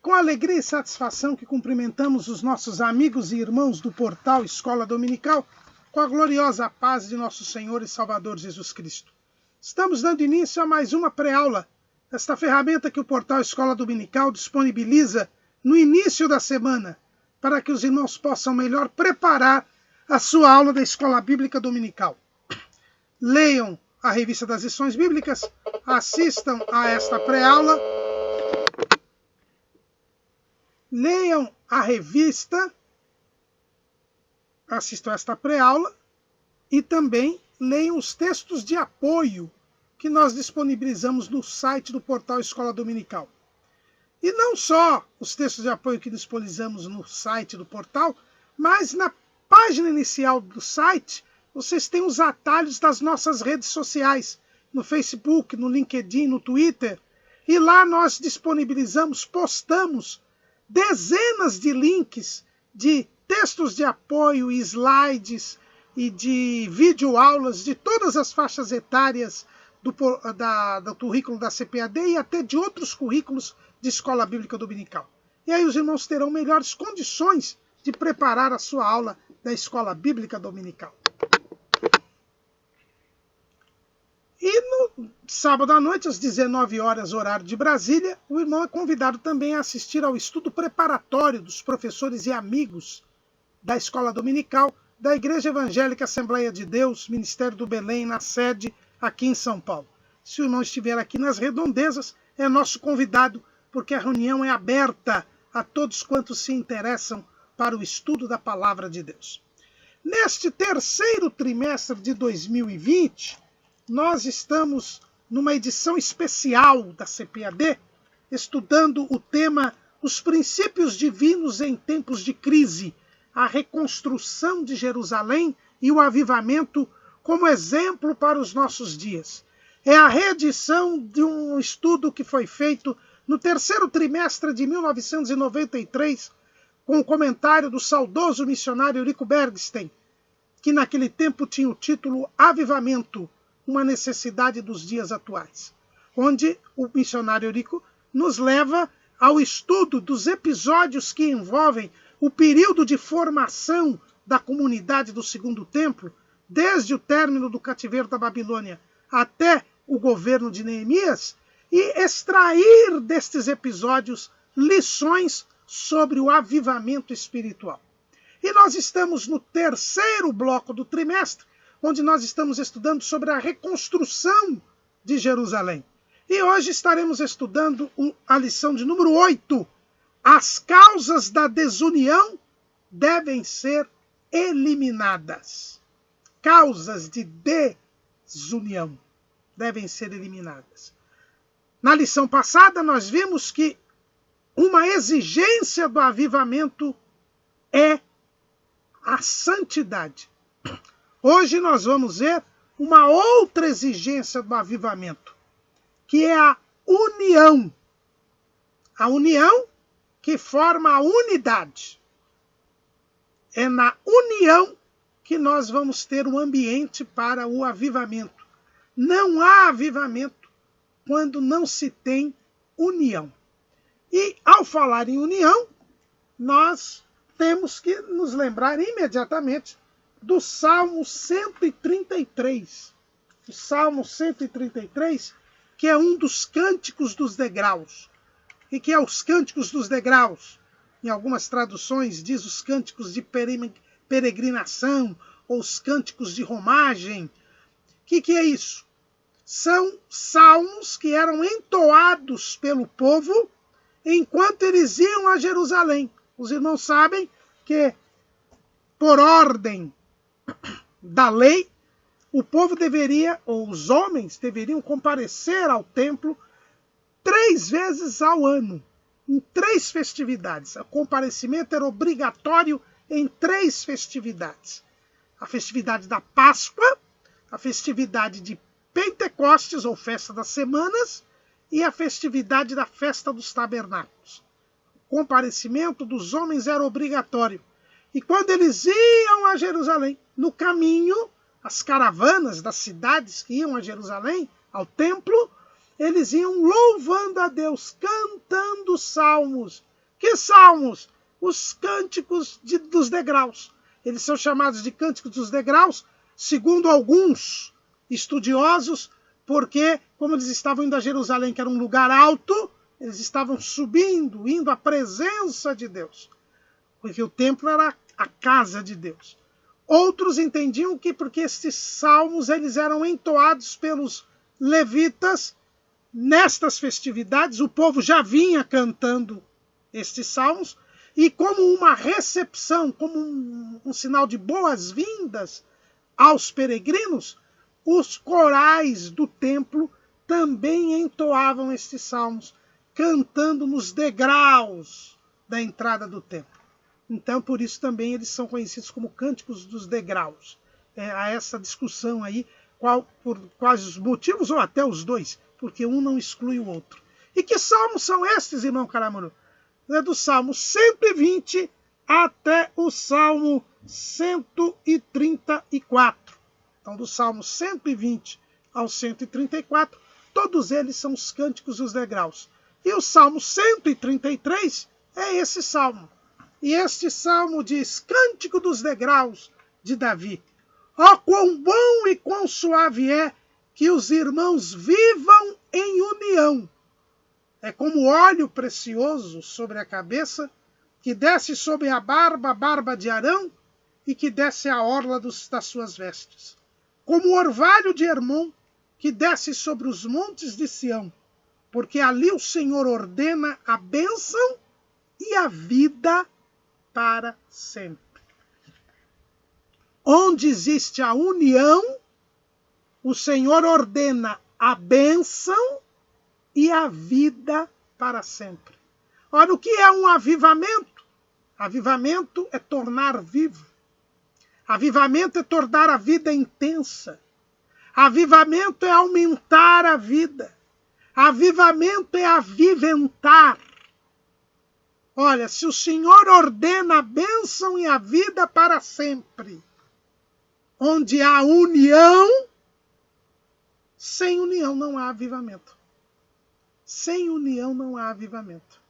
Com alegria e satisfação que cumprimentamos os nossos amigos e irmãos do portal Escola Dominical, com a gloriosa paz de nosso Senhor e Salvador Jesus Cristo. Estamos dando início a mais uma pré-aula, esta ferramenta que o portal Escola Dominical disponibiliza no início da semana, para que os irmãos possam melhor preparar a sua aula da Escola Bíblica Dominical. Leiam a Revista das Lições Bíblicas, assistam a esta pré-aula, leiam a revista, assistam a esta pré-aula e também leiam os textos de apoio que nós disponibilizamos no site do portal Escola Dominical. E não só os textos de apoio que disponibilizamos no site do portal, mas na página inicial do site vocês têm os atalhos das nossas redes sociais, no Facebook, no LinkedIn, no Twitter, e lá nós disponibilizamos, postamos dezenas de links de textos de apoio, slides e de videoaulas de todas as faixas etárias do currículo da CPAD e até de outros currículos de Escola Bíblica Dominical. E aí os irmãos terão melhores condições de preparar a sua aula da Escola Bíblica Dominical. E no sábado à noite, às 19 horas, horário de Brasília, o irmão é convidado também a assistir ao estudo preparatório dos professores e amigos da Escola Dominical da Igreja Evangélica Assembleia de Deus, Ministério do Belém, na sede aqui em São Paulo. Se o irmão estiver aqui nas redondezas, é nosso convidado, porque a reunião é aberta a todos quantos se interessam para o estudo da Palavra de Deus. Neste terceiro trimestre de 2020, nós estamos numa edição especial da CPAD, estudando o tema Os Princípios Divinos em Tempos de Crise, a reconstrução de Jerusalém e o avivamento como exemplo para os nossos dias. É a reedição de um estudo que foi feito no terceiro trimestre de 1993, com o comentário do saudoso missionário Eurico Bergstein, que naquele tempo tinha o título Avivamento, uma necessidade dos dias atuais, onde o missionário Eurico nos leva ao estudo dos episódios que envolvem o período de formação da comunidade do Segundo Templo, desde o término do cativeiro da Babilônia até o governo de Neemias, e extrair destes episódios lições sobre o avivamento espiritual. E nós estamos no terceiro bloco do trimestre, onde nós estamos estudando sobre a reconstrução de Jerusalém. E hoje estaremos estudando a lição de número 8. As causas da desunião devem ser eliminadas. Causas de desunião devem ser eliminadas. Na lição passada, nós vimos que uma exigência do avivamento é a santidade. Hoje nós vamos ver uma outra exigência do avivamento, que é a união. A união que forma a unidade. É na união que nós vamos ter um ambiente para o avivamento. Não há avivamento quando não se tem união. E ao falar em união, nós temos que nos lembrar imediatamente do Salmo 133. O Salmo 133, que é um dos cânticos dos degraus. E que é os cânticos dos degraus. Em algumas traduções diz os cânticos de peregrinação ou os cânticos de romagem. O que é isso? São salmos que eram entoados pelo povo enquanto eles iam a Jerusalém. Os irmãos sabem que, por ordem da lei, o povo deveria, ou os homens deveriam comparecer ao templo 3 vezes ao ano, em 3 festividades. O comparecimento era obrigatório em 3 festividades. A festividade da Páscoa, a festividade de Pentecostes, ou Festa das Semanas, e a festividade da Festa dos Tabernáculos. O comparecimento dos homens era obrigatório. E quando eles iam a Jerusalém, no caminho, as caravanas das cidades que iam a Jerusalém, ao templo, eles iam louvando a Deus, cantando salmos Que salmos? Os cânticos dos degraus. Eles são chamados de cânticos dos degraus, segundo alguns estudiosos, porque, como eles estavam indo a Jerusalém, que era um lugar alto, eles estavam subindo, indo à presença de Deus, porque o templo era a casa de Deus. Outros entendiam que porque estes salmos eles eram entoados pelos levitas nestas festividades, o povo já vinha cantando estes salmos, e como uma recepção, como um sinal de boas-vindas aos peregrinos, os corais do templo também entoavam estes salmos, cantando nos degraus da entrada do templo. Então, por isso também eles são conhecidos como cânticos dos degraus. Há essa discussão aí, por quais os motivos, ou até os dois, porque um não exclui o outro. E que salmos são estes, irmão Caramuru? É do Salmo 120 até o Salmo 134. Então, do Salmo 120 ao 134, todos eles são os cânticos dos degraus. E o Salmo 133 é esse salmo. E este salmo diz: Cântico dos degraus de Davi. Ó, quão bom e quão suave é que os irmãos vivam em união. É como óleo precioso sobre a cabeça, que desce sobre a barba de Arão, e que desce a orla das suas vestes. Como o orvalho de Hermon, que desce sobre os montes de Sião, porque ali o Senhor ordena a bênção e a vida para sempre. Onde existe a união, o Senhor ordena a bênção e a vida para sempre. Ora, o que é um avivamento? Avivamento é tornar vivo. Avivamento é tornar a vida intensa. Avivamento é aumentar a vida. Avivamento é aviventar. Olha, se o Senhor ordena a bênção e a vida para sempre, onde há união, sem união não há avivamento. Sem união não há avivamento.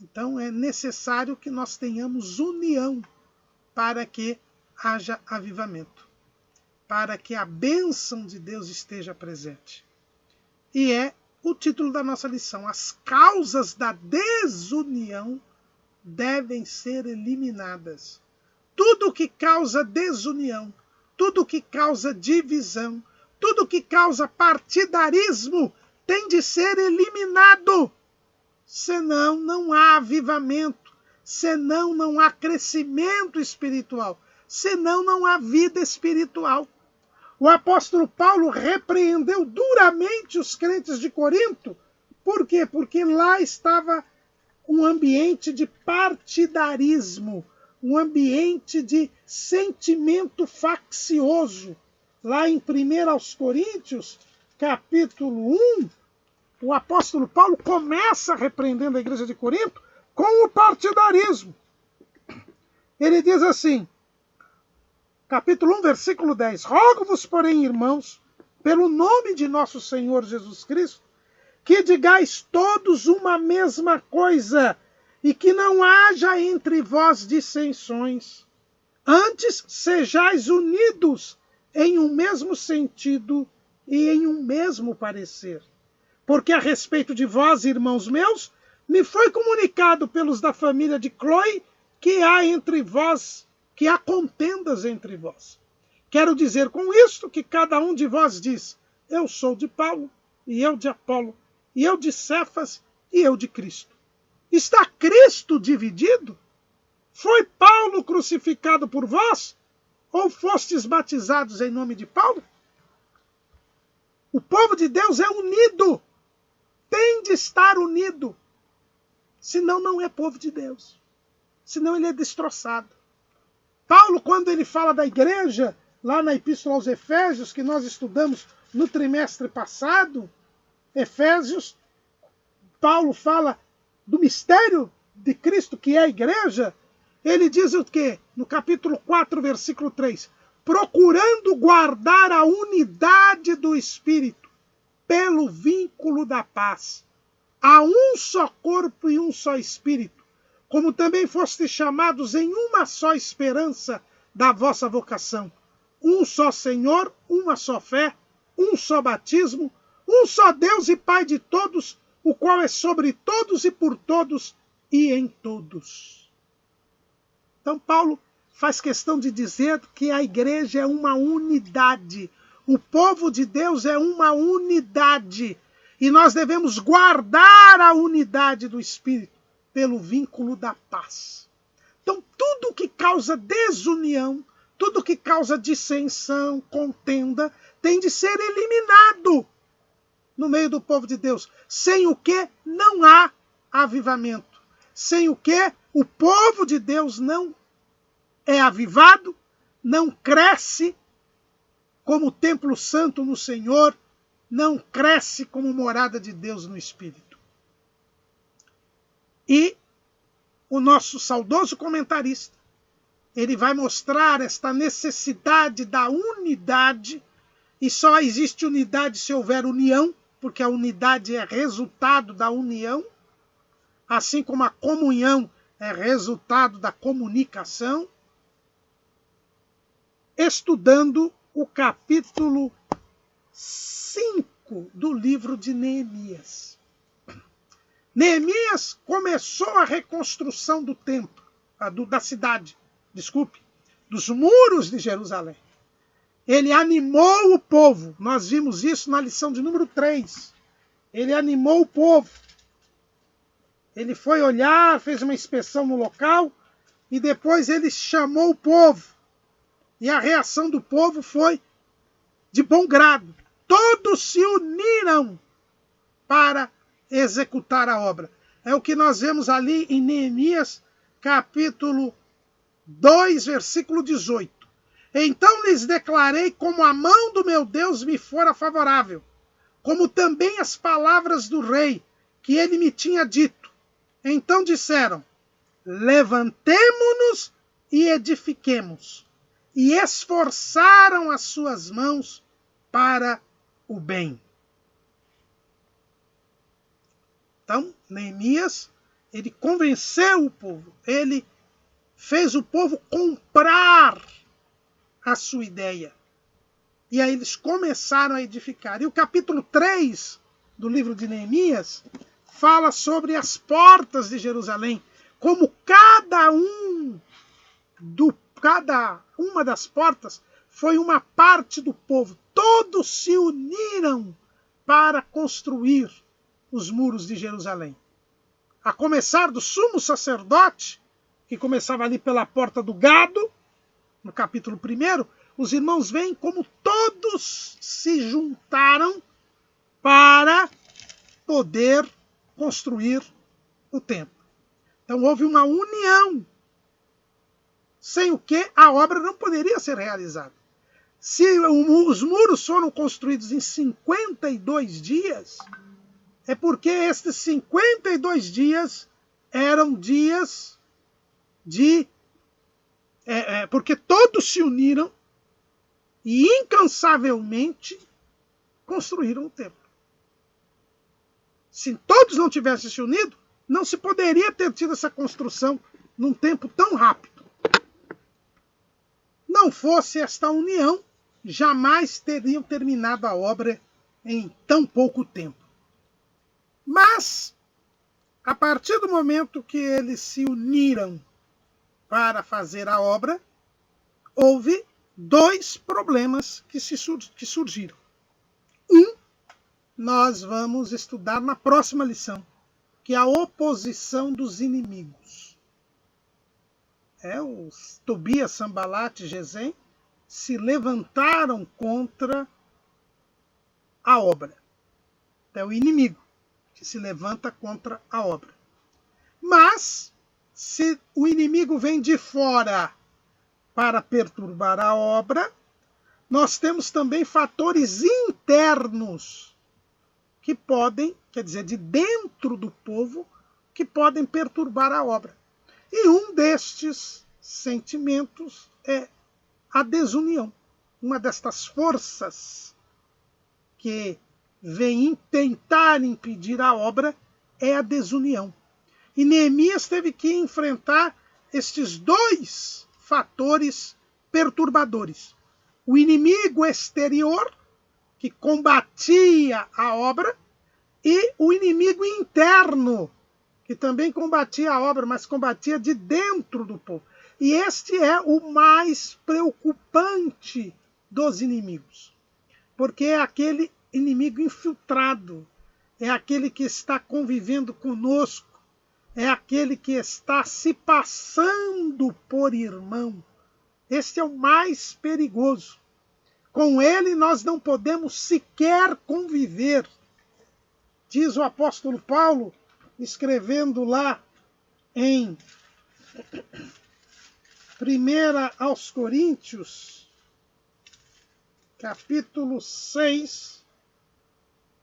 Então é necessário que nós tenhamos união para que haja avivamento, para que a bênção de Deus esteja presente. E é o título da nossa lição: as causas da desunião devem ser eliminadas. Tudo que causa desunião, tudo que causa divisão, tudo que causa partidarismo tem de ser eliminado. Senão não há avivamento, senão não há crescimento espiritual, senão não há vida espiritual. O apóstolo Paulo repreendeu duramente os crentes de Corinto. Por quê? Porque lá estava um ambiente de partidarismo, um ambiente de sentimento faccioso. Lá em 1 Coríntios, capítulo 1, o apóstolo Paulo começa repreendendo a igreja de Corinto com o partidarismo. Ele diz assim, capítulo 1, versículo 10, rogo-vos, porém, irmãos, pelo nome de nosso Senhor Jesus Cristo, que digais todos uma mesma coisa, e que não haja entre vós dissensões. Antes, sejais unidos em um mesmo sentido e em um mesmo parecer. Porque a respeito de vós, irmãos meus, me foi comunicado pelos da família de Cloe que há contendas entre vós. Quero dizer com isto que cada um de vós diz: eu sou de Paulo, e eu de Apolo, e eu de Cefas, e eu de Cristo. Está Cristo dividido? Foi Paulo crucificado por vós? Ou fostes batizados em nome de Paulo? O povo de Deus é unido. Tem de estar unido. Senão não é povo de Deus. Senão ele é destroçado. Paulo, quando ele fala da igreja, lá na Epístola aos Efésios, que nós estudamos no trimestre passado, Efésios, Paulo fala do mistério de Cristo, que é a igreja. Ele diz o quê? No capítulo 4, versículo 3. Procurando guardar a unidade do Espírito pelo vínculo da paz. há um só corpo e um só espírito, como também fostes chamados em uma só esperança da vossa vocação. Um só Senhor, uma só fé, um só batismo, um só Deus e Pai de todos, o qual é sobre todos e por todos e em todos. Então Paulo faz questão de dizer que a igreja é uma unidade. O povo de Deus é uma unidade. E nós devemos guardar a unidade do Espírito pelo vínculo da paz. Então, tudo que causa desunião, tudo que causa dissensão, contenda, tem de ser eliminado no meio do povo de Deus. Sem o que não há avivamento. Sem o que o povo de Deus não é avivado, não cresce como templo santo no Senhor, não cresce como morada de Deus no Espírito. E o nosso saudoso comentarista, ele vai mostrar esta necessidade da unidade, e só existe unidade se houver união, porque a unidade é resultado da união, assim como a comunhão é resultado da comunicação, estudando o capítulo 5 do livro de Neemias. Neemias começou a reconstrução do templo, da cidade, dos muros de Jerusalém. Ele animou o povo. Nós vimos isso na lição de número 3. Ele animou o povo. Ele foi olhar, fez uma inspeção no local e depois ele chamou o povo. E a reação do povo foi de bom grado. Todos se uniram para executar a obra. É o que nós vemos ali em Neemias, capítulo 2, versículo 18. Então lhes declarei como a mão do meu Deus me fora favorável, como também as palavras do rei, que ele me tinha dito. Então disseram, levantemo-nos e edifiquemos. E esforçaram as suas mãos para o bem. Então, Neemias, ele convenceu o povo, ele fez o povo comprar a sua ideia. E aí eles começaram a edificar. E o capítulo 3 do livro de Neemias fala sobre as portas de Jerusalém, como cada uma das portas foi uma parte do povo. Todos se uniram para construir os muros de Jerusalém. A começar do sumo sacerdote, que começava ali pela porta do gado, no capítulo 1, os irmãos veem como todos se juntaram para poder construir o templo. Então houve uma união, sem o que a obra não poderia ser realizada. Se os muros foram construídos em 52 dias, é porque estes 52 dias eram dias porque todos se uniram e incansavelmente construíram o templo. Se todos não tivessem se unido, não se poderia ter tido essa construção num tempo tão rápido. Não fosse esta união, jamais teriam terminado a obra em tão pouco tempo. Mas, a partir do momento que eles se uniram para fazer a obra, houve 2 problemas que surgiram. Nós vamos estudar na próxima lição, que é a oposição dos inimigos. Os Tobias, Sanbalat e Gesem se levantaram contra a obra. É o inimigo que se levanta contra a obra. Mas, se o inimigo vem de fora para perturbar a obra, nós temos também fatores internos que podem, quer dizer, de dentro do povo, que podem perturbar a obra. E um destes sentimentos é a desunião. Uma destas forças que vem tentar impedir a obra é a desunião. E Neemias teve que enfrentar estes dois fatores perturbadores. O inimigo exterior, que combatia a obra, e o inimigo interno, que também combatia a obra, mas combatia de dentro do povo. E este é o mais preocupante dos inimigos, porque é aquele inimigo infiltrado, é aquele que está convivendo conosco, é aquele que está se passando por irmão. Este é o mais perigoso. Com ele nós não podemos sequer conviver. Diz o apóstolo Paulo, escrevendo lá em 1 aos Coríntios, capítulo 6,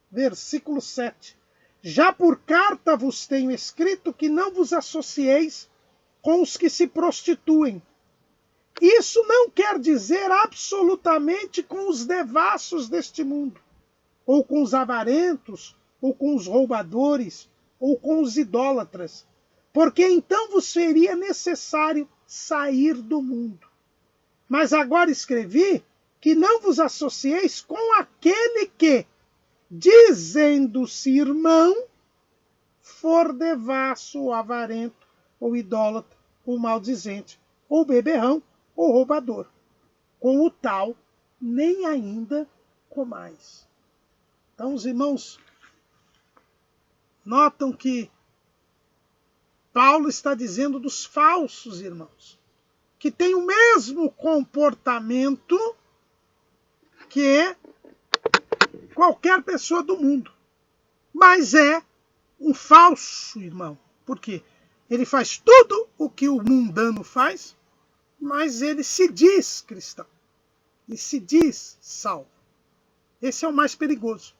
versículo 7. Já por carta vos tenho escrito que não vos associeis com os que se prostituem. Isso não quer dizer absolutamente com os devassos deste mundo, ou com os avarentos, ou com os roubadores, ou com os idólatras, porque então vos seria necessário sair do mundo. Mas agora escrevi que não vos associeis com aquele que, dizendo-se irmão, for devasso, ou avarento, ou idólatra, ou maldizente, ou beberrão, ou roubador. Com o tal, nem ainda comais. Então, os irmãos notam que Paulo está dizendo dos falsos irmãos, que têm o mesmo comportamento que qualquer pessoa do mundo, mas é um falso irmão. Por quê? Ele faz tudo o que o mundano faz, mas ele se diz cristão. Ele se diz salvo. Esse é o mais perigoso.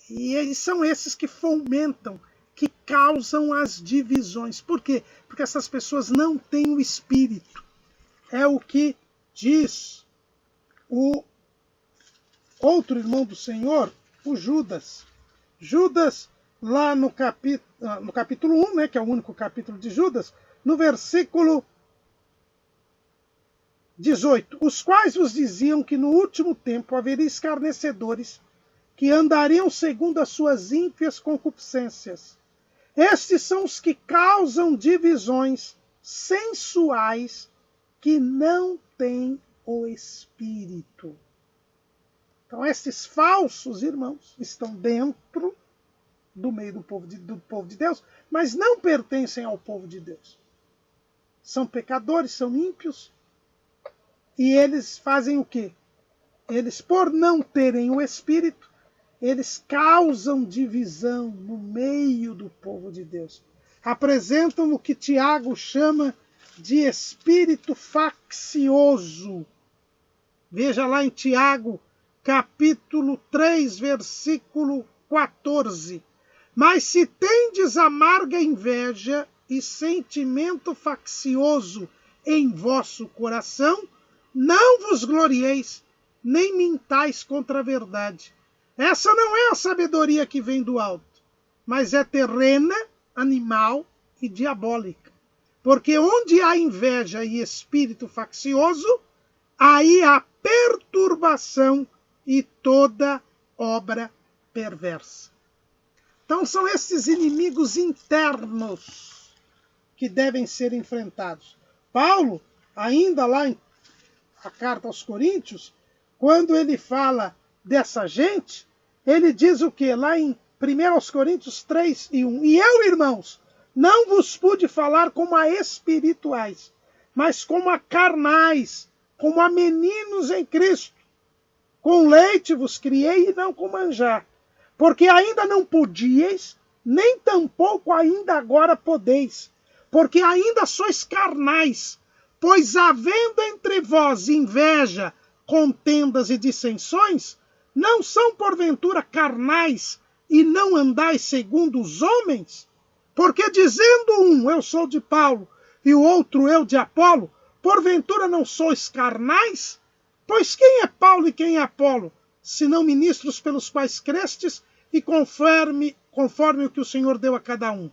E são esses que fomentam, que causam as divisões. Por quê? Porque essas pessoas não têm o Espírito. É o que diz o outro irmão do Senhor, o Judas. Judas, lá no capítulo 1, né, que é o único capítulo de Judas, no versículo 18. Os quais vos diziam que no último tempo haveria escarnecedores, que andariam segundo as suas ímpias concupiscências. Estes são os que causam divisões sensuais, que não têm o Espírito. Então, esses falsos irmãos estão dentro do meio do povo de Deus, mas não pertencem ao povo de Deus. São pecadores, são ímpios, e eles fazem o quê? Eles, por não terem o Espírito, eles causam divisão no meio do povo de Deus. Apresentam o que Tiago chama de espírito faccioso. Veja lá em Tiago, capítulo 3, versículo 14. Mas se tendes amarga inveja e sentimento faccioso em vosso coração, não vos glorieis, nem mintais contra a verdade. Essa não é a sabedoria que vem do alto, mas é terrena, animal e diabólica. Porque onde há inveja e espírito faccioso, aí há perturbação e toda obra perversa. Então são esses inimigos internos que devem ser enfrentados. Paulo, ainda lá em a carta aos Coríntios, quando ele fala dessa gente, ele diz o quê? Lá em 1 Coríntios 3 e 1. E eu, irmãos, não vos pude falar como a espirituais, mas como a carnais, como a meninos em Cristo. Com leite vos criei e não com manjar, porque ainda não podíeis, nem tampouco ainda agora podeis, porque ainda sois carnais. Pois havendo entre vós inveja, contendas e dissensões, não são porventura carnais e não andais segundo os homens? Porque dizendo um, eu sou de Paulo, e o outro, eu de Apolo, porventura não sois carnais? Pois quem é Paulo e quem é Apolo, senão ministros pelos quais crestes, e conforme conforme o que o Senhor deu a cada um.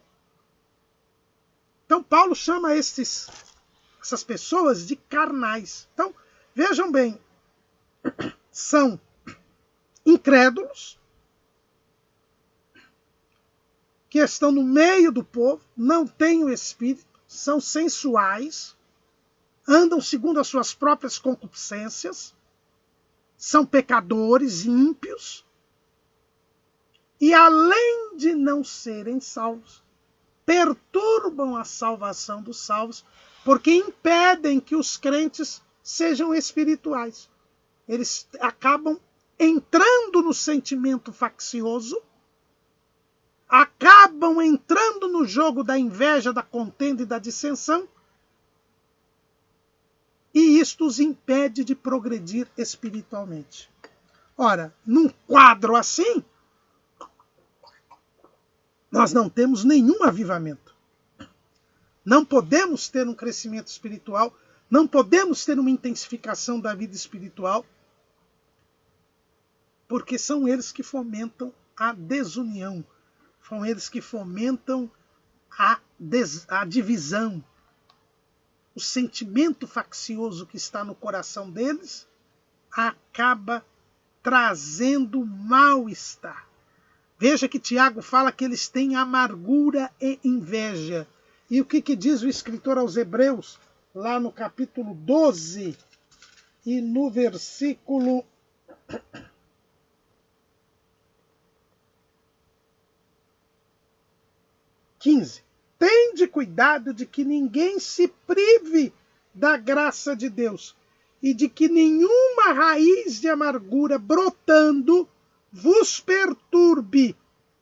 Então Paulo chama essas pessoas de carnais. Então, vejam bem, são incrédulos, que estão no meio do povo, não têm o Espírito, são sensuais, andam segundo as suas próprias concupiscências, são pecadores, ímpios, e além de não serem salvos, perturbam a salvação dos salvos, porque impedem que os crentes sejam espirituais. Eles acabam entrando no sentimento faccioso, acabam entrando no jogo da inveja, da contenda e da dissensão, e isto os impede de progredir espiritualmente. Ora, num quadro assim, nós não temos nenhum avivamento. Não podemos ter um crescimento espiritual, não podemos ter uma intensificação da vida espiritual, porque são eles que fomentam a desunião, são eles que fomentam a divisão. O sentimento faccioso que está no coração deles acaba trazendo mal-estar. Veja que Tiago fala que eles têm amargura e inveja. E o que diz o escritor aos Hebreus, lá no capítulo 12 e no versículo 15. Tende cuidado de que ninguém se prive da graça de Deus e de que nenhuma raiz de amargura brotando vos perturbe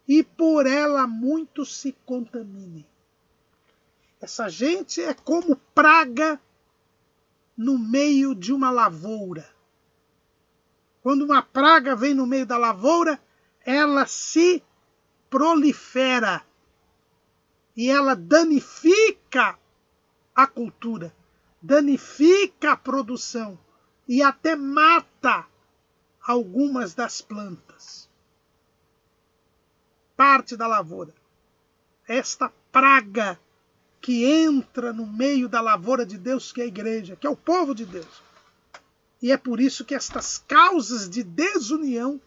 e por ela muitos se contaminem. Essa gente é como praga no meio de uma lavoura. Quando uma praga vem no meio da lavoura, ela se prolifera e ela danifica a cultura, danifica a produção e até mata algumas das plantas. Parte da lavoura. Esta praga que entra no meio da lavoura de Deus, que é a igreja, que é o povo de Deus. E é por isso que estas causas de desunião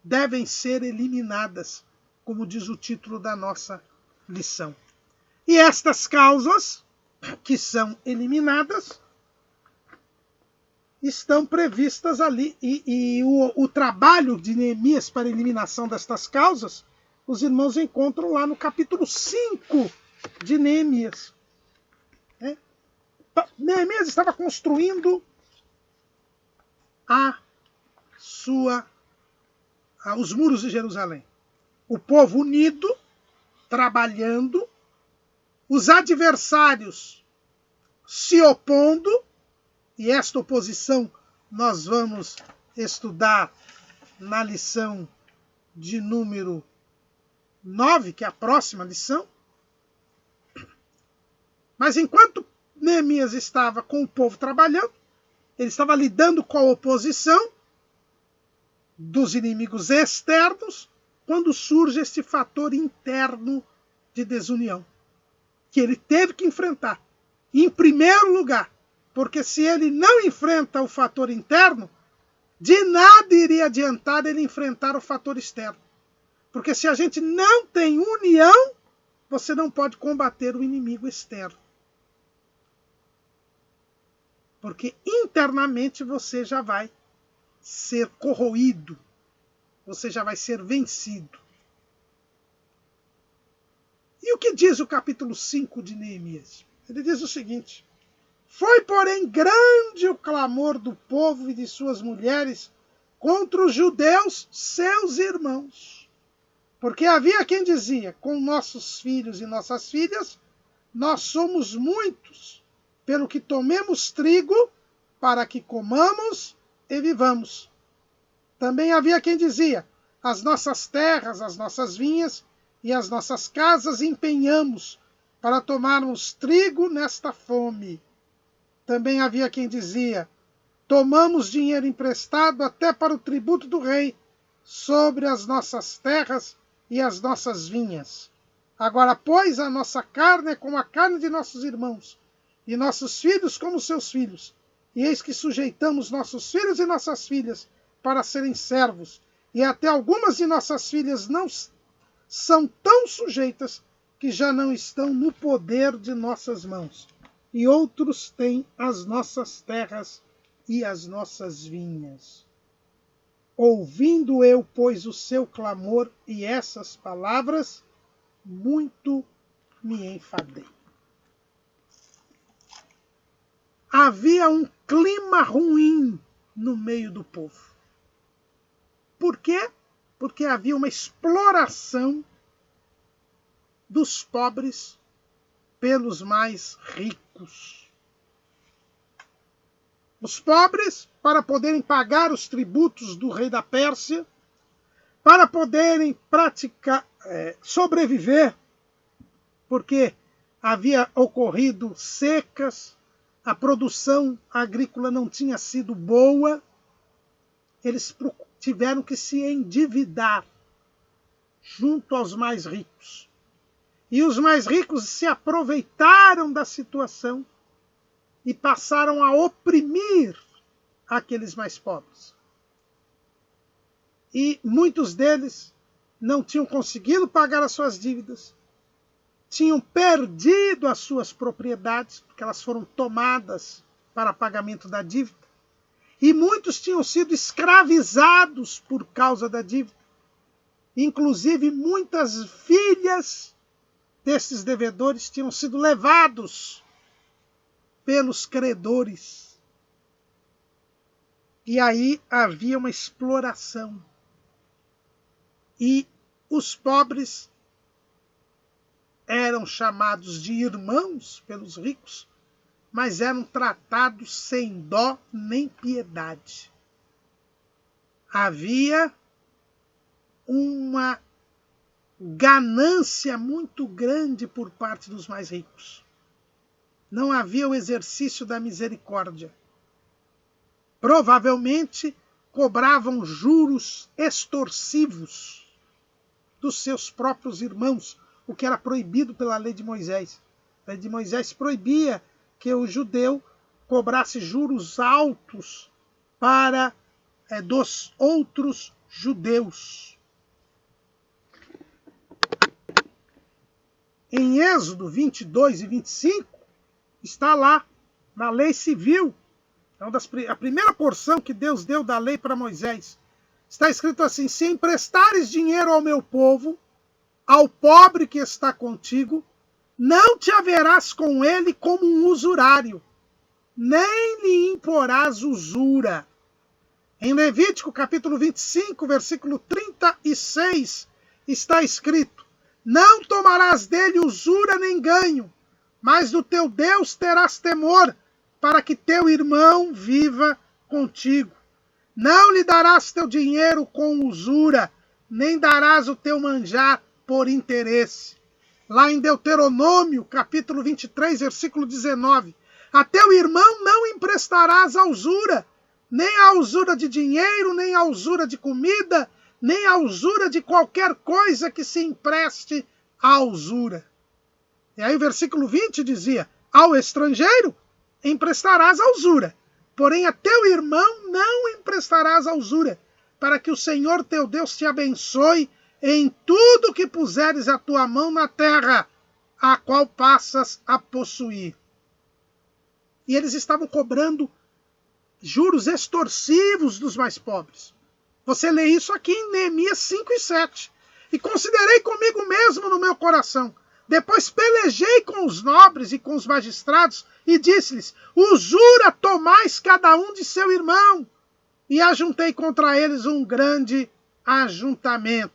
devem ser eliminadas, como diz o título da nossa lição. E estas causas, que são eliminadas, estão previstas ali. E o trabalho de Neemias para a eliminação destas causas, os irmãos encontram lá no capítulo 5 de Neemias. Neemias estava construindo os muros de Jerusalém. O povo unido, trabalhando, os adversários se opondo, e esta oposição nós vamos estudar na lição de número 9, que é a próxima lição. Mas enquanto Neemias estava com o povo trabalhando, ele estava lidando com a oposição dos inimigos externos, quando surge este fator interno de desunião, que ele teve que enfrentar. Em primeiro lugar, porque se ele não enfrenta o fator interno, de nada iria adiantar ele enfrentar o fator externo. Porque se a gente não tem união, você não pode combater o inimigo externo. Porque internamente você já vai ser corroído, você já vai ser vencido. E o que diz o capítulo 5 de Neemias? Ele diz o seguinte: foi, porém, grande o clamor do povo e de suas mulheres contra os judeus, seus irmãos. Porque havia quem dizia, com nossos filhos e nossas filhas, nós somos muitos, pelo que tomemos trigo, para que comamos e vivamos. Também havia quem dizia, as nossas terras, as nossas vinhas e as nossas casas empenhamos, para tomarmos trigo nesta fome. Também havia quem dizia, tomamos dinheiro emprestado até para o tributo do rei, sobre as nossas terras e as nossas vinhas. Agora, pois, a nossa carne é como a carne de nossos irmãos, e nossos filhos como seus filhos. E eis que sujeitamos nossos filhos e nossas filhas para serem servos, e até algumas de nossas filhas não são tão sujeitas que já não estão no poder de nossas mãos. E outros têm as nossas terras e as nossas vinhas. Ouvindo eu, pois, o seu clamor e essas palavras, muito me enfadei. Havia um clima ruim no meio do povo. Por quê? Porque havia uma exploração dos pobres pelos mais ricos. Os pobres, para poderem pagar os tributos do rei da Pérsia, para poderem sobreviver, porque havia ocorrido secas, a produção agrícola não tinha sido boa, eles tiveram que se endividar junto aos mais ricos. E os mais ricos se aproveitaram da situação e passaram a oprimir aqueles mais pobres. E muitos deles não tinham conseguido pagar as suas dívidas, tinham perdido as suas propriedades, porque elas foram tomadas para pagamento da dívida, e muitos tinham sido escravizados por causa da dívida. Inclusive, muitas filhas desses devedores tinham sido levados pelos credores. E aí havia uma exploração. E os pobres eram chamados de irmãos pelos ricos, mas eram tratados sem dó nem piedade. Havia uma ganância muito grande por parte dos mais ricos. Não havia o exercício da misericórdia. Provavelmente cobravam juros extorsivos dos seus próprios irmãos, o que era proibido pela lei de Moisés. A lei de Moisés proibia que o judeu cobrasse juros altos para dos outros judeus. Em Êxodo 22 e 25, está lá, na lei civil, a primeira porção que Deus deu da lei para Moisés. Está escrito assim: se emprestares dinheiro ao meu povo, ao pobre que está contigo, não te haverás com ele como um usurário, nem lhe imporás usura. Em Levítico, capítulo 25, versículo 36, está escrito: não tomarás dele usura nem ganho, mas do teu Deus terás temor, para que teu irmão viva contigo. Não lhe darás teu dinheiro com usura, nem darás o teu manjar por interesse. Lá em Deuteronômio, capítulo 23, versículo 19, a teu irmão não emprestarás a usura, nem a usura de dinheiro, nem a usura de comida, nem a usura de qualquer coisa que se empreste à usura. E aí o versículo 20 dizia: ao estrangeiro emprestarás a usura, porém a teu irmão não emprestarás a usura, para que o Senhor teu Deus te abençoe em tudo que puseres a tua mão na terra, a qual passas a possuir. E eles estavam cobrando juros extorsivos dos mais pobres. Você lê isso aqui em Neemias 5 e 7. E considerei comigo mesmo no meu coração. Depois pelejei com os nobres e com os magistrados e disse-lhes: usura tomais cada um de seu irmão. E ajuntei contra eles um grande ajuntamento.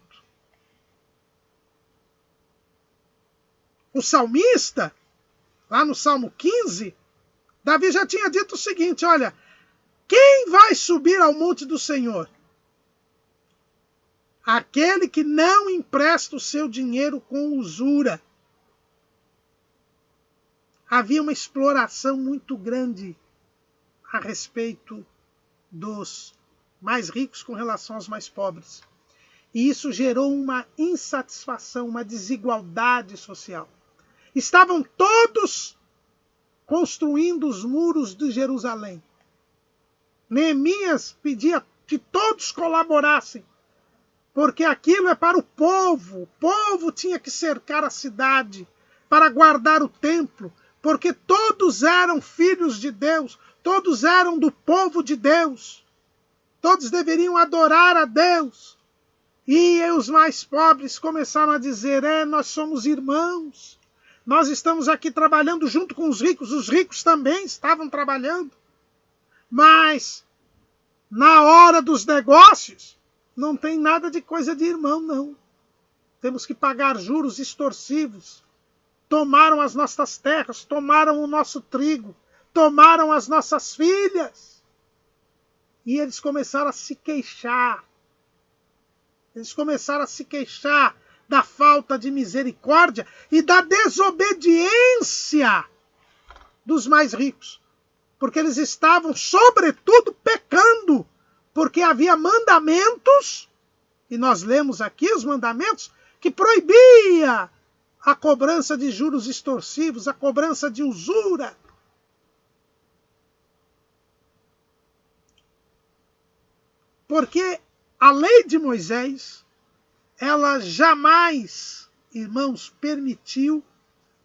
O salmista, lá no Salmo 15, Davi já tinha dito o seguinte: olha, quem vai subir ao monte do Senhor? Aquele que não empresta o seu dinheiro com usura. Havia uma exploração muito grande a respeito dos mais ricos com relação aos mais pobres. E isso gerou uma insatisfação, uma desigualdade social. Estavam todos construindo os muros de Jerusalém. Neemias pedia que todos colaborassem, porque aquilo é para o povo. O povo tinha que cercar a cidade para guardar o templo, porque todos eram filhos de Deus, todos eram do povo de Deus, todos deveriam adorar a Deus. E os mais pobres começaram a dizer: nós somos irmãos, nós estamos aqui trabalhando junto com os ricos também estavam trabalhando, mas na hora dos negócios não tem nada de coisa de irmão, não. Temos que pagar juros extorsivos. Tomaram as nossas terras, tomaram o nosso trigo, tomaram as nossas filhas. E eles começaram a se queixar. Eles começaram a se queixar da falta de misericórdia e da desobediência dos mais ricos. Porque eles estavam, sobretudo, pecando. Porque havia mandamentos, e nós lemos aqui os mandamentos, que proibia a cobrança de juros extorsivos, a cobrança de usura. Porque a lei de Moisés, ela jamais, irmãos, permitiu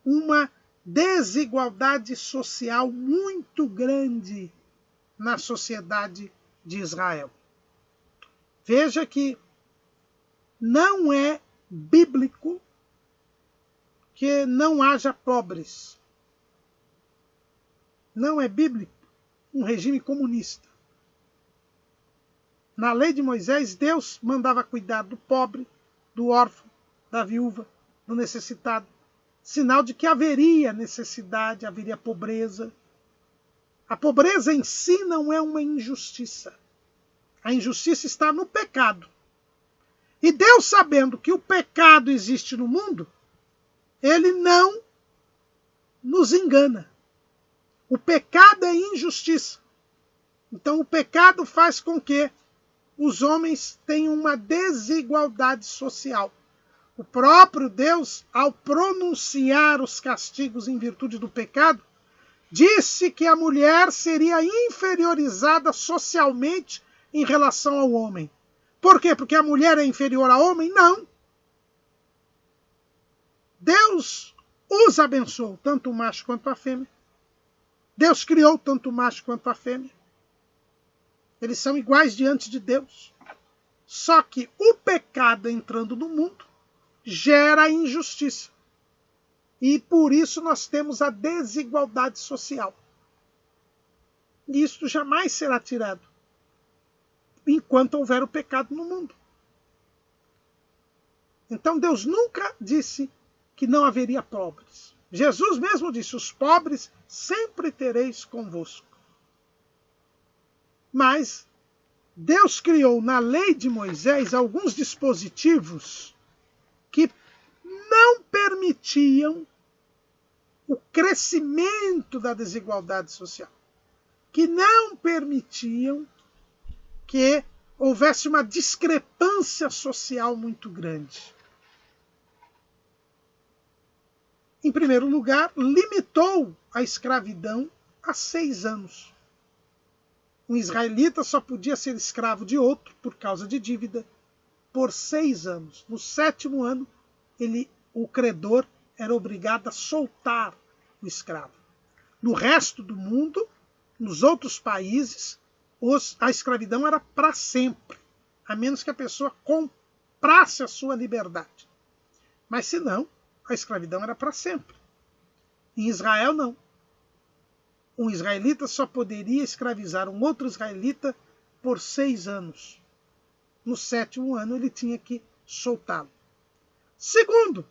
uma desigualdade social muito grande na sociedade de Israel. Veja que não é bíblico que não haja pobres. Não é bíblico um regime comunista. Na lei de Moisés, Deus mandava cuidar do pobre, do órfão, da viúva, do necessitado. Sinal de que haveria necessidade, haveria pobreza. A pobreza em si não é uma injustiça. A injustiça está no pecado. E Deus, sabendo que o pecado existe no mundo, Ele não nos engana. O pecado é injustiça. Então o pecado faz com que os homens tenham uma desigualdade social. O próprio Deus, ao pronunciar os castigos em virtude do pecado, disse que a mulher seria inferiorizada socialmente em relação ao homem. Por quê? Porque a mulher é inferior ao homem? Não. Deus os abençoou, tanto o macho quanto a fêmea. Deus criou tanto o macho quanto a fêmea. Eles são iguais diante de Deus. Só que o pecado entrando no mundo gera injustiça. E por isso nós temos a desigualdade social. E isso jamais será tirado enquanto houver o pecado no mundo. Então Deus nunca disse que não haveria pobres. Jesus mesmo disse: os pobres sempre tereis convosco. Mas Deus criou na lei de Moisés alguns dispositivos que não permitiam o crescimento da desigualdade social, que não permitiam que houvesse uma discrepância social muito grande. Em primeiro lugar, limitou a escravidão a 6 anos. Um israelita só podia ser escravo de outro, por causa de dívida, por 6 anos. No 7º ano, o credor era obrigado a soltar o escravo. No resto do mundo, nos outros países, a escravidão era para sempre, a menos que a pessoa comprasse a sua liberdade. Mas se não, a escravidão era para sempre. Em Israel, não. Um israelita só poderia escravizar um outro israelita por 6 anos. No 7º ano, ele tinha que soltá-lo. Segundo,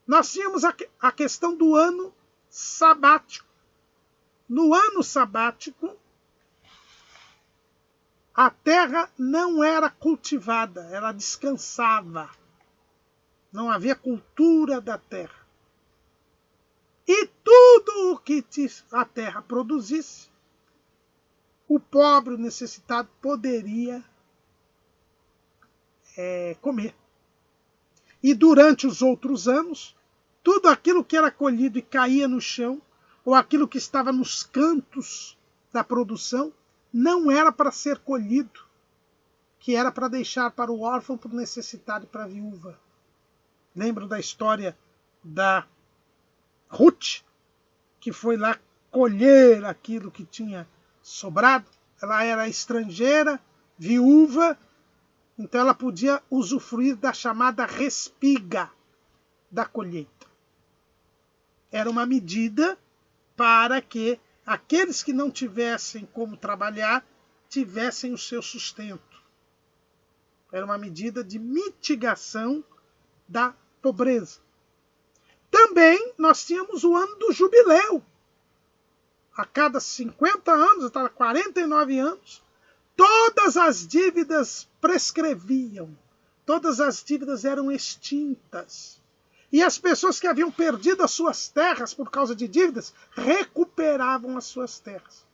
nós tínhamos a questão do ano sabático. No ano sabático, a terra não era cultivada, ela descansava. Não havia cultura da terra. E tudo o que a terra produzisse, o pobre, o necessitado, poderia comer. E durante os outros anos, tudo aquilo que era colhido e caía no chão, ou aquilo que estava nos cantos da produção, não era para ser colhido, que era para deixar para o órfão, para o necessitado e para a viúva. Lembram da história da Ruth, que foi lá colher aquilo que tinha sobrado? Ela era estrangeira, viúva, então ela podia usufruir da chamada respiga da colheita. Era uma medida para que aqueles que não tivessem como trabalhar tivessem o seu sustento. Era uma medida de mitigação da pobreza. Também nós tínhamos o ano do jubileu. A cada 50 anos, até 49 anos, todas as dívidas prescreviam. Todas as dívidas eram extintas. E as pessoas que haviam perdido as suas terras por causa de dívidas recuperavam as suas terras.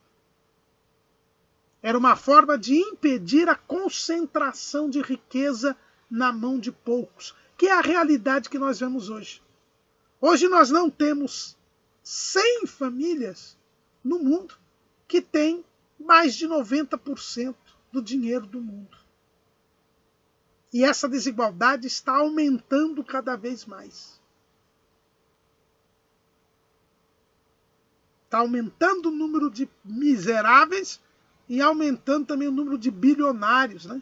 Era uma forma de impedir a concentração de riqueza na mão de poucos, que é a realidade que nós vemos hoje. Hoje nós não temos 100 famílias no mundo que têm mais de 90% do dinheiro do mundo. E essa desigualdade está aumentando cada vez mais. Está aumentando o número de miseráveis e aumentando também o número de bilionários, né?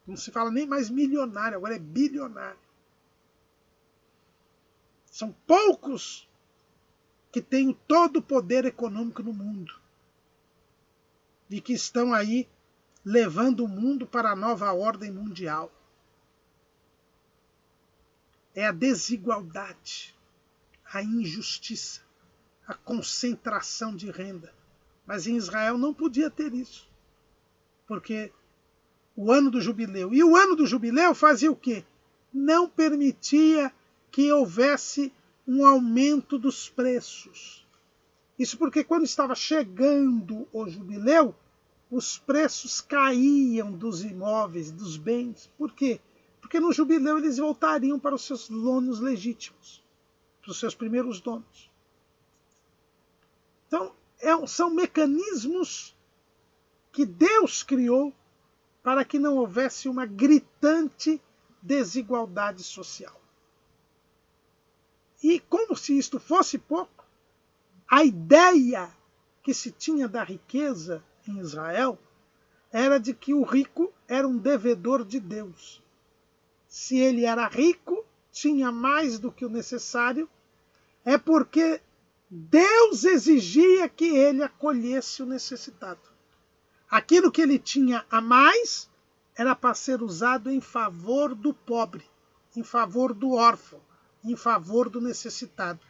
Não se fala nem mais milionário, agora é bilionário. São poucos que têm todo o poder econômico no mundo e que estão aí levando o mundo para a nova ordem mundial. É a desigualdade, a injustiça, a concentração de renda. Mas em Israel não podia ter isso, porque o ano do jubileu. E o ano do jubileu fazia o quê? Não permitia que houvesse um aumento dos preços. Isso porque quando estava chegando o jubileu, os preços caíam dos imóveis, dos bens. Por quê? Porque no jubileu eles voltariam para os seus donos legítimos, para os seus primeiros donos. Então, são mecanismos que Deus criou para que não houvesse uma gritante desigualdade social. E como se isto fosse pouco, a ideia que se tinha da riqueza em Israel era de que o rico era um devedor de Deus. Se ele era rico, tinha mais do que o necessário, é porque Deus exigia que ele acolhesse o necessitado. Aquilo que ele tinha a mais era para ser usado em favor do pobre, em favor do órfão, em favor do necessitado.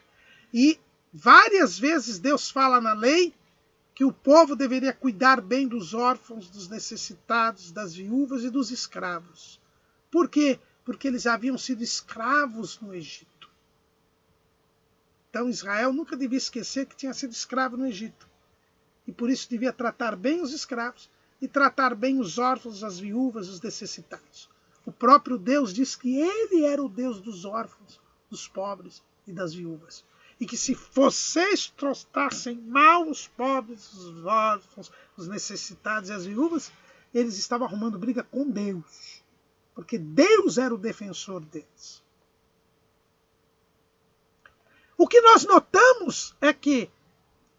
E várias vezes Deus fala na lei que o povo deveria cuidar bem dos órfãos, dos necessitados, das viúvas e dos escravos. Por quê? Porque eles haviam sido escravos no Egito. Então Israel nunca devia esquecer que tinha sido escravo no Egito. E por isso devia tratar bem os escravos e tratar bem os órfãos, as viúvas, os necessitados. O próprio Deus diz que ele era o Deus dos órfãos, dos pobres e das viúvas. E que se vocês tratassem mal os pobres, os órfãos, os necessitados e as viúvas, eles estavam arrumando briga com Deus. Porque Deus era o defensor deles. O que nós notamos é que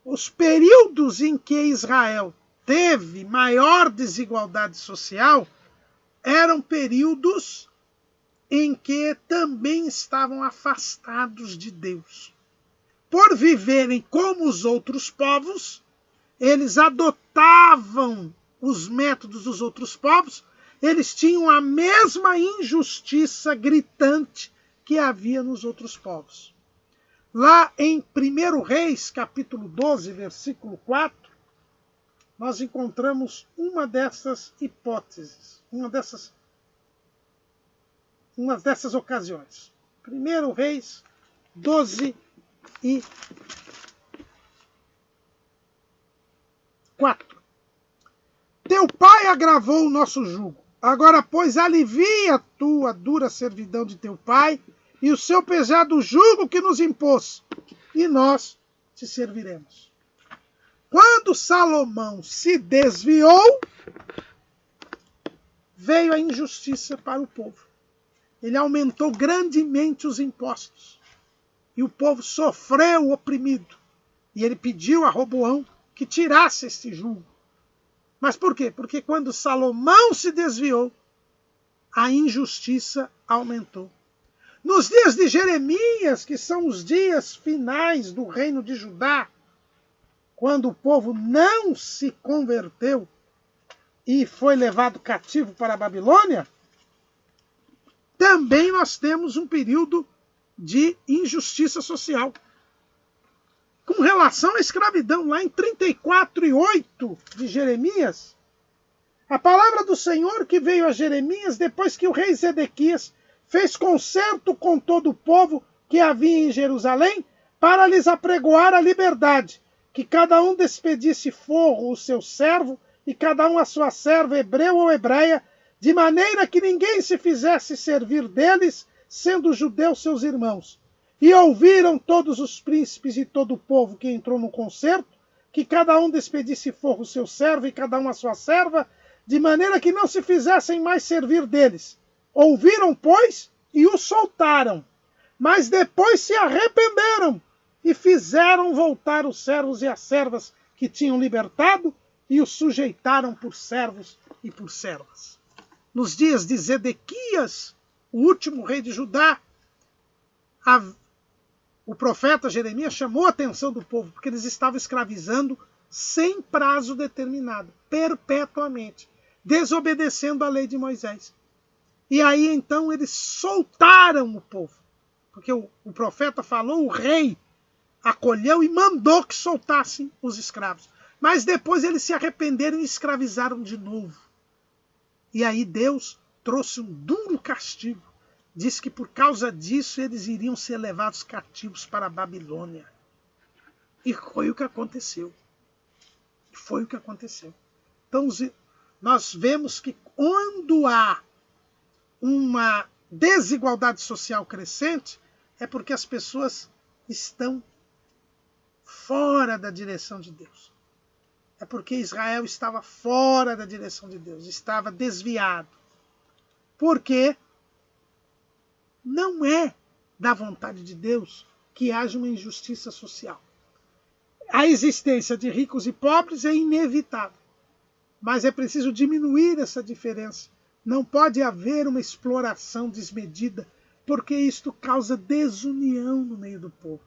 os períodos em que Israel teve maior desigualdade social eram períodos em que também estavam afastados de Deus. Por viverem como os outros povos, eles adotavam os métodos dos outros povos, eles tinham a mesma injustiça gritante que havia nos outros povos. Lá em 1 Reis, capítulo 12, versículo 4, nós encontramos uma dessas hipóteses, uma dessas ocasiões. 1 Reis 12 e 4. Teu pai agravou o nosso jugo, Agora, pois, alivia a tua dura servidão de teu pai e o seu pesado jugo que nos impôs, e nós te serviremos. Quando Salomão se desviou, veio a injustiça para o povo. Ele aumentou grandemente os impostos. E o povo sofreu oprimido. E ele pediu a Roboão que tirasse este jugo. Mas por quê? Porque quando Salomão se desviou, a injustiça aumentou. Nos dias de Jeremias, que são os dias finais do reino de Judá, quando o povo não se converteu e foi levado cativo para a Babilônia, também nós temos um período de injustiça social. Com relação à escravidão, lá em 34:8 de Jeremias, a palavra do Senhor que veio a Jeremias depois que o rei Zedequias fez concerto com todo o povo que havia em Jerusalém para lhes apregoar a liberdade, que cada um despedisse forro o seu servo e cada um a sua serva, hebreu ou hebreia, de maneira que ninguém se fizesse servir deles, sendo judeus seus irmãos. E ouviram todos os príncipes e todo o povo que entrou no concerto, que cada um despedisse forro o seu servo e cada um a sua serva, de maneira que não se fizessem mais servir deles. Ouviram, pois, e o soltaram. Mas depois se arrependeram e fizeram voltar os servos e as servas que tinham libertado e os sujeitaram por servos e por servas. Nos dias de Zedequias, o último rei de Judá, o profeta Jeremias chamou a atenção do povo, porque eles estavam escravizando sem prazo determinado, perpetuamente, desobedecendo a lei de Moisés. E aí então eles soltaram o povo, porque o profeta falou, o rei acolheu e mandou que soltassem os escravos. Mas depois eles se arrependeram e escravizaram de novo. E aí Deus trouxe um duro castigo. Diz que por causa disso eles iriam ser levados cativos para a Babilônia. E foi o que aconteceu. Foi o que aconteceu. Então nós vemos que quando há uma desigualdade social crescente, é porque as pessoas estão fora da direção de Deus. É porque Israel estava fora da direção de Deus, estava desviado. Porque não é da vontade de Deus que haja uma injustiça social. A existência de ricos e pobres é inevitável, mas é preciso diminuir essa diferença. Não pode haver uma exploração desmedida, porque isto causa desunião no meio do povo.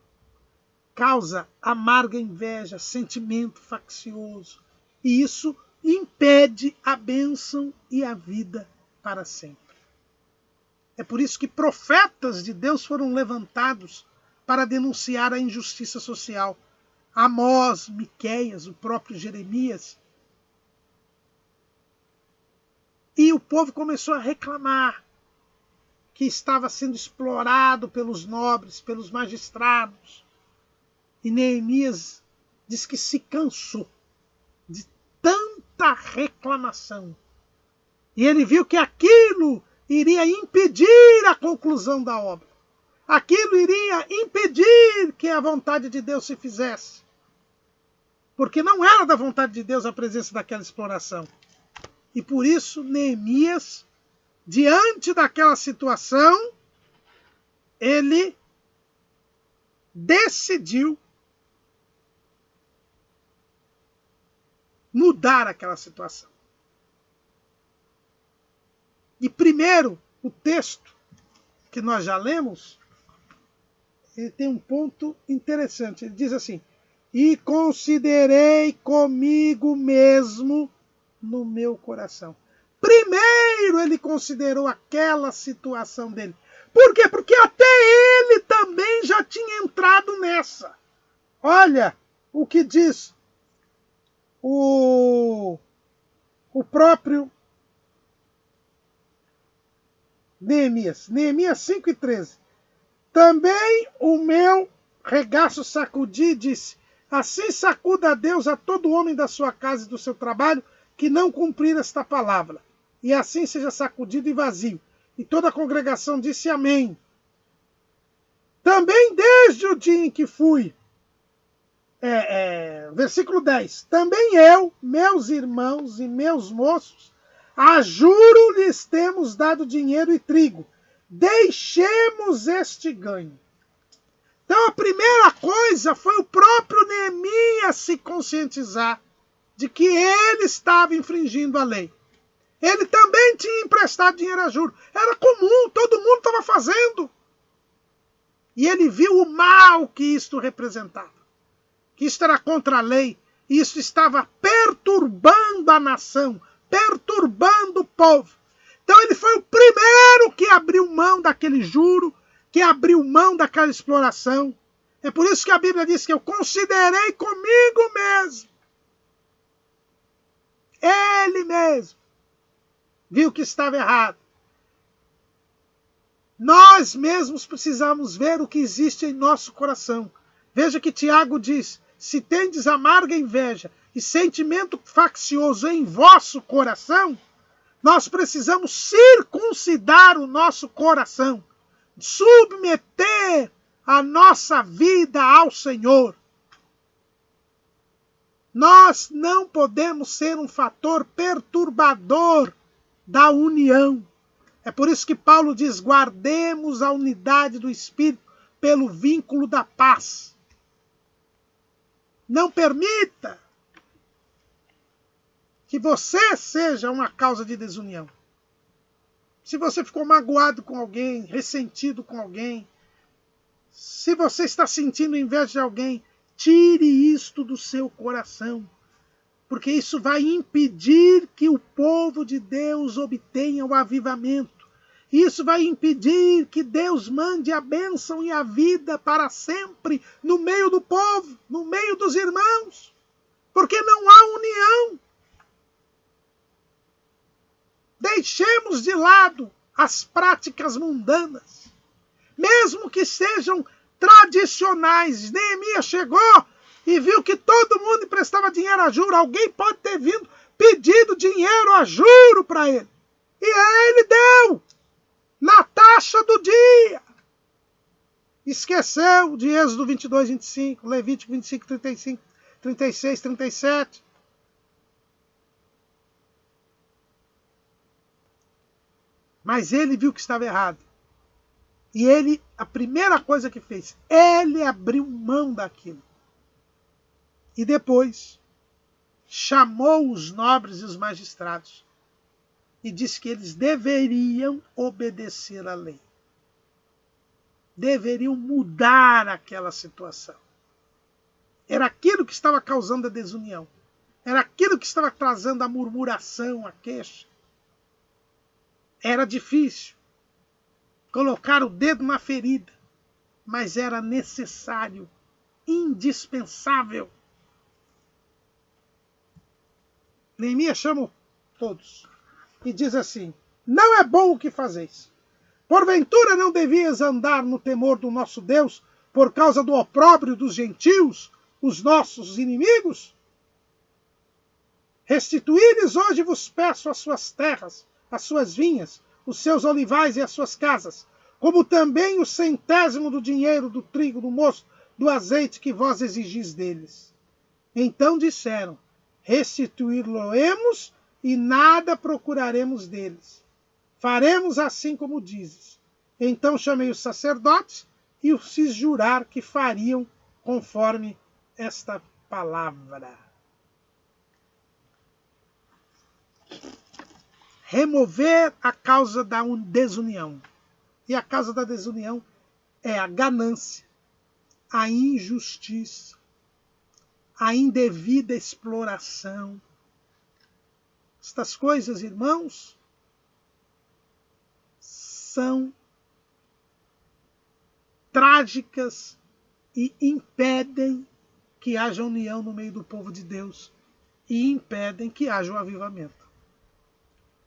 Causa amarga inveja, sentimento faccioso. E isso impede a bênção e a vida para sempre. É por isso que profetas de Deus foram levantados para denunciar a injustiça social. Amós, Miqueias, o próprio Jeremias. E o povo começou a reclamar que estava sendo explorado pelos nobres, pelos magistrados. E Neemias diz que se cansou de tanta reclamação. E ele viu que aquilo iria impedir a conclusão da obra. Aquilo iria impedir que a vontade de Deus se fizesse. Porque não era da vontade de Deus a presença daquela exploração. E por isso Neemias, diante daquela situação, ele decidiu mudar aquela situação. E primeiro, o texto que nós já lemos, ele tem um ponto interessante. Ele diz assim: e considerei comigo mesmo no meu coração. Primeiro ele considerou aquela situação dele. Por quê? Porque até ele também já tinha entrado nessa. Olha o que diz o próprio Neemias. Neemias 5:13. Também o meu regaço sacudi e disse: assim sacuda a Deus a todo homem da sua casa e do seu trabalho que não cumprir esta palavra. e assim seja sacudido e vazio. E toda a congregação disse amém. Também desde o dia em que fui, versículo 10, também eu, meus irmãos e meus moços, a juro lhes temos dado dinheiro e trigo. Deixemos este ganho. Então a primeira coisa foi o próprio Neemias se conscientizar de que ele estava infringindo a lei. Ele também tinha emprestado dinheiro a juros. Era comum, todo mundo estava fazendo. E ele viu o mal que isto representava. Que isto era contra a lei. E isso estava perturbando a nação, perturbando o povo. Então ele foi o primeiro que abriu mão daquele juro, que abriu mão daquela exploração. É por isso que a Bíblia diz que eu considerei comigo mesmo. Ele mesmo viu que estava errado. Nós mesmos precisamos ver o que existe em nosso coração. Veja que Tiago diz, se tendes amarga inveja e sentimento faccioso em vosso coração, nós precisamos circuncidar o nosso coração, submeter a nossa vida ao Senhor. Nós não podemos ser um fator perturbador da união. É por isso que Paulo diz, guardemos a unidade do Espírito pelo vínculo da paz. Não permita que você seja uma causa de desunião. Se você ficou magoado com alguém, ressentido com alguém, se você está sentindo inveja de alguém, tire isto do seu coração. Porque isso vai impedir que o povo de Deus obtenha o avivamento. Isso vai impedir que Deus mande a bênção e a vida para sempre no meio do povo, no meio dos irmãos. Porque não há união. Deixemos de lado as práticas mundanas, mesmo que sejam tradicionais. Neemias chegou e viu que todo mundo emprestava dinheiro a juro. Alguém pode ter vindo pedido dinheiro a juro para ele. E ele deu na taxa do dia. Esqueceu de Êxodo 22, 25, Levítico 25, 35, 36, 37. Mas ele viu que estava errado. E ele, a primeira coisa que fez, ele abriu mão daquilo. E depois chamou os nobres e os magistrados e disse que eles deveriam obedecer à lei. Deveriam mudar aquela situação. Era aquilo que estava causando a desunião. Era aquilo que estava trazendo a murmuração, a queixa. Era difícil colocar o dedo na ferida, mas era necessário, indispensável. Neemias chama todos e diz assim, não é bom o que fazeis. Porventura não devias andar no temor do nosso Deus por causa do opróbrio dos gentios, os nossos inimigos? Restituí-lhes hoje vos peço as suas terras, as suas vinhas, os seus olivais e as suas casas, como também o 100º do dinheiro, do trigo, do mosto, do azeite que vós exigis deles. Então disseram, restituir-lo-emos e nada procuraremos deles. Faremos assim como dizes. Então chamei os sacerdotes e os fiz jurar que fariam conforme esta palavra. Remover a causa da desunião. E a causa da desunião é a ganância, a injustiça, a indevida exploração. Estas coisas, irmãos, são trágicas e impedem que haja união no meio do povo de Deus e impedem que haja o avivamento.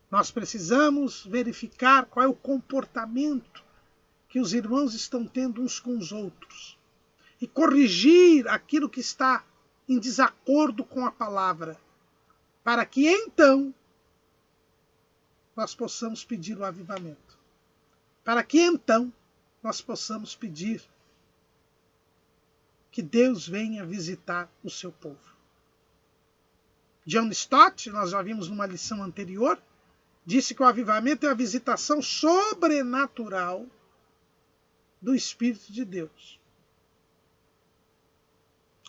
Nós precisamos verificar qual é o comportamento que os irmãos estão tendo uns com os outros e corrigir aquilo que está em desacordo com a palavra, para que então nós possamos pedir o avivamento. Para que então nós possamos pedir que Deus venha visitar o seu povo. John Stott, nós já vimos numa lição anterior, disse que o avivamento é a visitação sobrenatural do Espírito de Deus.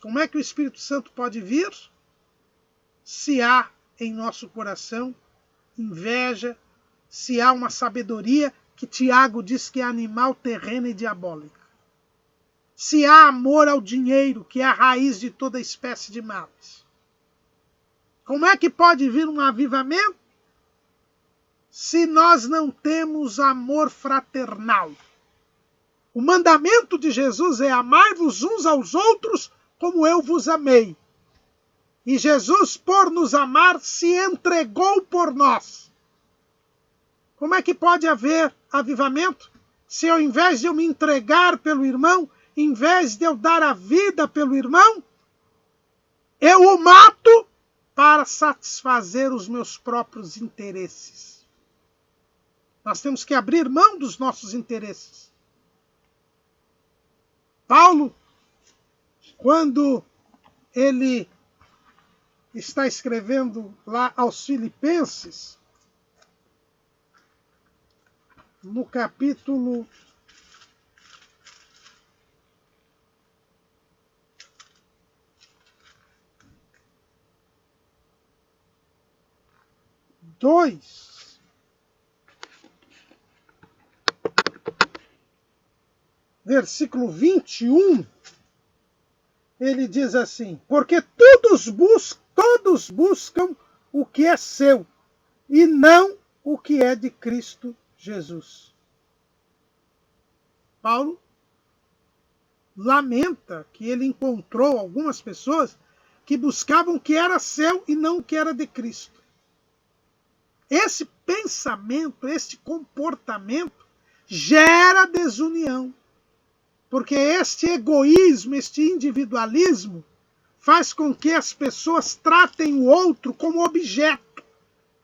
Como é que o Espírito Santo pode vir? Se há em nosso coração inveja, se há uma sabedoria que Tiago diz que é animal, terrena e diabólica. Se há amor ao dinheiro, que é a raiz de toda espécie de males. Como é que pode vir um avivamento se nós não temos amor fraternal? O mandamento de Jesus é: amai-vos uns aos outros como eu vos amei. E Jesus, por nos amar, se entregou por nós. Como é que pode haver avivamento se ao invés de eu me entregar pelo irmão, em vez de eu dar a vida pelo irmão, eu o mato para satisfazer os meus próprios interesses? Nós temos que abrir mão dos nossos interesses. Paulo, quando ele está escrevendo lá aos Filipenses, no capítulo 2, versículo 21, ele diz assim: porque todos buscam o que é seu, e não o que é de Cristo Jesus. Paulo lamenta que ele encontrou algumas pessoas que buscavam o que era seu e não o que era de Cristo. Esse pensamento, este comportamento gera desunião, porque este egoísmo, este individualismo faz com que as pessoas tratem o outro como objeto,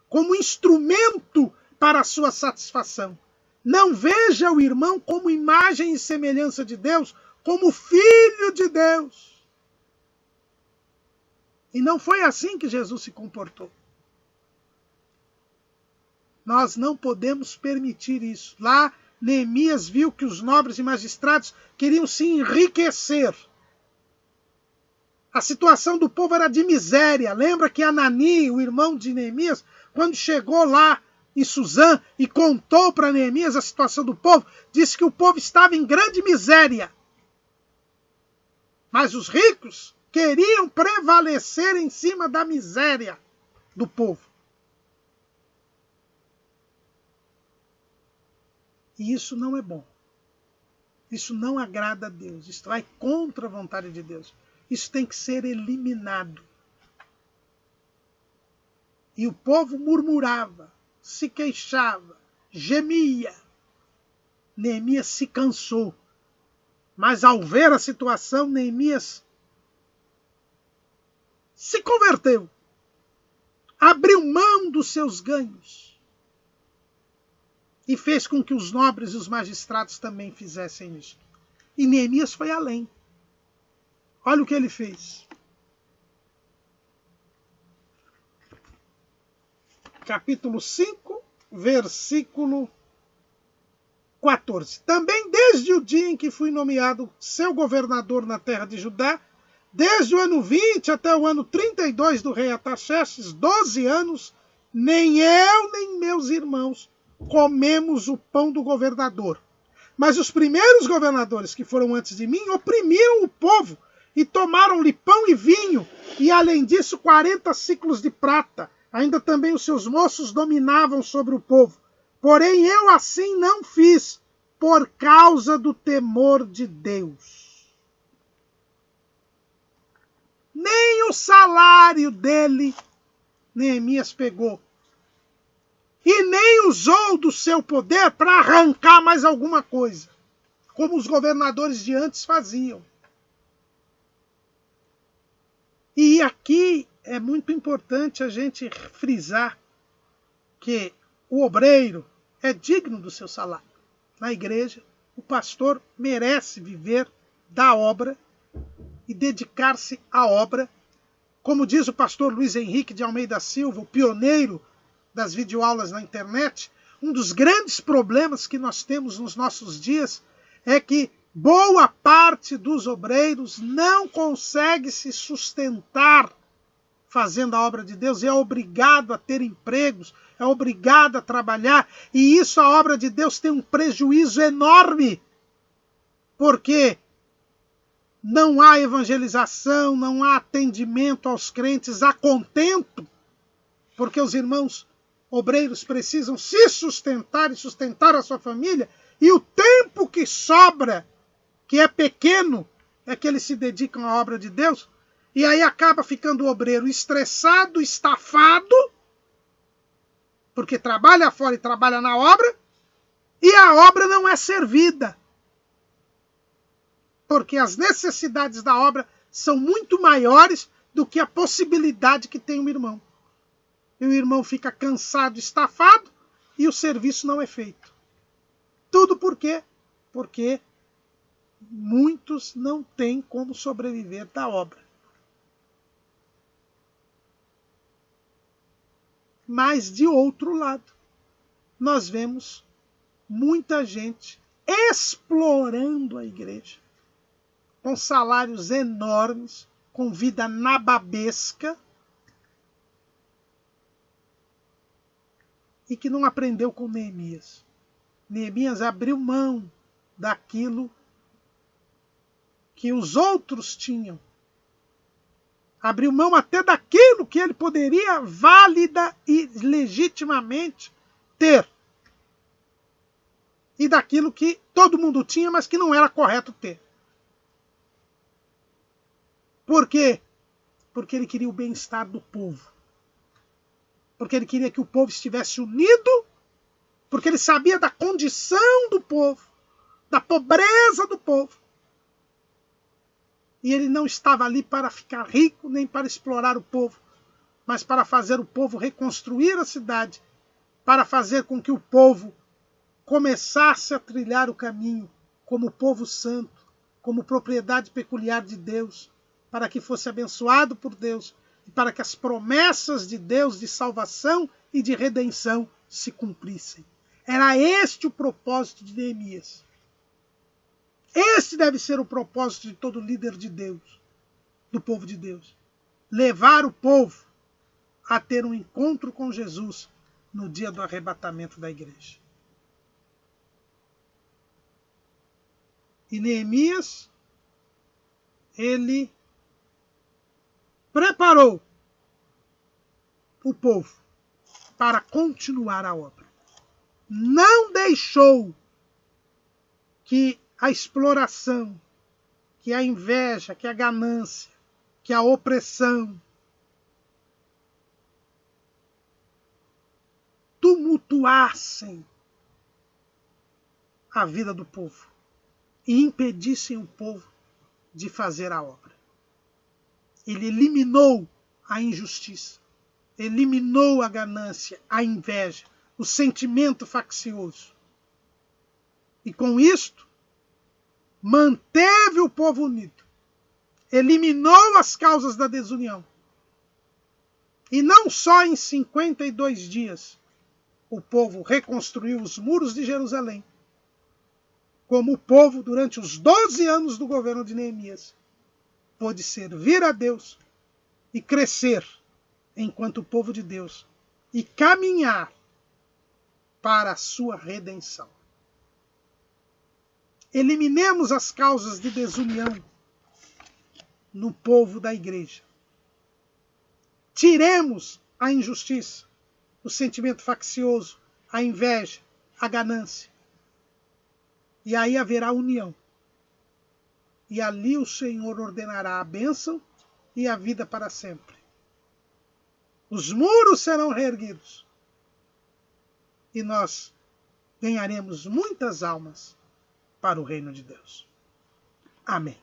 como instrumento para a sua satisfação. Não veja o irmão como imagem e semelhança de Deus, como filho de Deus. E não foi assim que Jesus se comportou. Nós não podemos permitir isso. Lá, Neemias viu que os nobres e magistrados queriam se enriquecer. A situação do povo era de miséria. Lembra que Anani, o irmão de Neemias, quando chegou lá em Suzã e contou para Neemias a situação do povo, disse que o povo estava em grande miséria. Mas os ricos queriam prevalecer em cima da miséria do povo. E isso não é bom. Isso não agrada a Deus. Isso vai contra a vontade de Deus. Isso tem que ser eliminado. E o povo murmurava, se queixava, gemia. Neemias se cansou. Mas ao ver a situação, Neemias se converteu. Abriu mão dos seus ganhos. E fez com que os nobres e os magistrados também fizessem isso. E Neemias foi além. Olha o que ele fez. Capítulo 5, versículo 14. Também desde o dia em que fui nomeado seu governador na terra de Judá, desde o ano 20 até o ano 32 do rei Artaxerxes, 12 anos, nem eu nem meus irmãos comemos o pão do governador. Mas os primeiros governadores que foram antes de mim oprimiram o povo e tomaram-lhe pão e vinho, e além disso 40 ciclos de prata. Ainda também os seus moços dominavam sobre o povo. Porém eu assim não fiz, por causa do temor de Deus. Nem o salário dele Neemias pegou. E nem usou do seu poder para arrancar mais alguma coisa, como os governadores de antes faziam. E aqui é muito importante a gente frisar que o obreiro é digno do seu salário. Na igreja, o pastor merece viver da obra e dedicar-se à obra. Como diz o pastor Luiz Henrique de Almeida Silva, o pioneiro das videoaulas na internet, um dos grandes problemas que nós temos nos nossos dias é que boa parte dos obreiros não consegue se sustentar fazendo a obra de Deus, é obrigado a ter empregos, é obrigado a trabalhar, e isso a obra de Deus tem um prejuízo enorme, porque não há evangelização, não há atendimento aos crentes a contento, porque os irmãos obreiros precisam se sustentar e sustentar a sua família, e o tempo que sobra, que é pequeno, é que eles se dedicam à obra de Deus, e aí acaba ficando o obreiro estressado, estafado, porque trabalha fora e trabalha na obra, e a obra não é servida. Porque as necessidades da obra são muito maiores do que a possibilidade que tem o irmão. E o irmão fica cansado, estafado, e o serviço não é feito. Tudo por quê? Porque muitos não têm como sobreviver da obra. Mas, de outro lado, nós vemos muita gente explorando a igreja, com salários enormes, com vida nababesca, e que não aprendeu com Neemias. Neemias abriu mão daquilo que os outros tinham. Abriu mão até daquilo que ele poderia válida e legitimamente ter. E daquilo que todo mundo tinha, mas que não era correto ter. Por quê? Porque ele queria o bem-estar do povo. Porque ele queria que o povo estivesse unido, porque ele sabia da condição do povo, da pobreza do povo. E ele não estava ali para ficar rico, nem para explorar o povo, mas para fazer o povo reconstruir a cidade, para fazer com que o povo começasse a trilhar o caminho como povo santo, como propriedade peculiar de Deus, para que fosse abençoado por Deus e para que as promessas de Deus de salvação e de redenção se cumprissem. Era este o propósito de Neemias. Esse deve ser o propósito de todo líder de Deus, do povo de Deus. Levar o povo a ter um encontro com Jesus no dia do arrebatamento da igreja. E Neemias, ele preparou o povo para continuar a obra. Não deixou que a exploração, que a inveja, que a ganância, que a opressão tumultuassem a vida do povo e impedissem o povo de fazer a obra. Ele eliminou a injustiça, eliminou a ganância, a inveja, o sentimento faccioso. E com isto, manteve o povo unido, eliminou as causas da desunião. E não só em 52 dias o povo reconstruiu os muros de Jerusalém, como o povo, durante os 12 anos do governo de Neemias, pôde servir a Deus e crescer enquanto povo de Deus e caminhar para a sua redenção. Eliminemos as causas de desunião no povo da igreja. Tiremos a injustiça, o sentimento faccioso, a inveja, a ganância. E aí haverá união. E ali o Senhor ordenará a bênção e a vida para sempre. Os muros serão reerguidos. E nós ganharemos muitas almas para o reino de Deus. Amém.